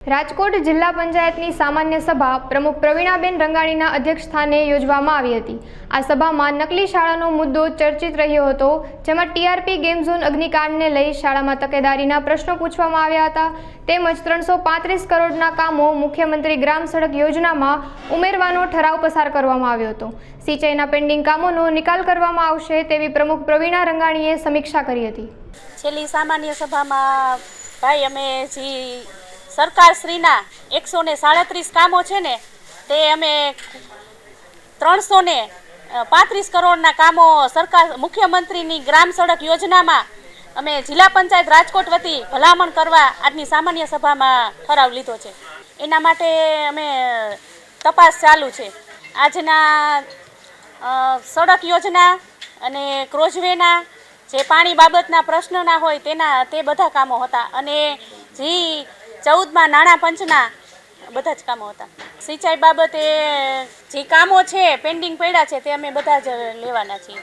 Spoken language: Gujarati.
રાજકોટ જિલ્લા પંચાયતની સામાન્ય સભા પ્રમુખ પ્રવીણાબેન રંગાણીના અધ્યક્ષસ્થાને યોજવામાં આવી હતી। આ સભામાં નકલી શાળાનો મુદ્દો ચર્ચિત રહ્યો હતો, જેમાં ટીઆરપી ગેમ ઝોન અગ્નિકાંડને લઈ શાળામાં તકેદારીના પ્રશ્નો પૂછવામાં આવ્યા હતા, તેમજ 335 કરોડના કામો મુખ્યમંત્રી ગ્રામ સડક યોજનામાં ઉમેરવાનો ઠરાવ પસાર કરવામાં આવ્યો હતો। સિંચાઈના પેન્ડિંગ કામોનો નિકાલ કરવામાં આવશે તેવી પ્રમુખ પ્રવીણા રંગાણીએ સમીક્ષા કરી હતી। છેલ્લી સામાન્ય સભામાં ભાઈ અમે સરકારશ્રીના 137 કામો છે ને તે અમે 335 કરોડના કામો સરકાર મુખ્યમંત્રીની ગ્રામ સડક યોજનામાં અમે જિલ્લા પંચાયત રાજકોટ વતી ભલામણ કરવા આજની સામાન્ય સભામાં ઠરાવ લીધો છે। એના માટે અમે તપાસ ચાલુ છે। આજના સડક યોજના અને ક્રોઝવેના જે પાણી બાબતના પ્રશ્નના હોય તે બધા કામો હતા અને જે 14માં નાણાં પંચના બધા જ કામો હતા। સિંચાઈ બાબતે જે કામો છે પેન્ડિંગ પડ્યા છે તે અમે બધા જ લેવાના છીએ।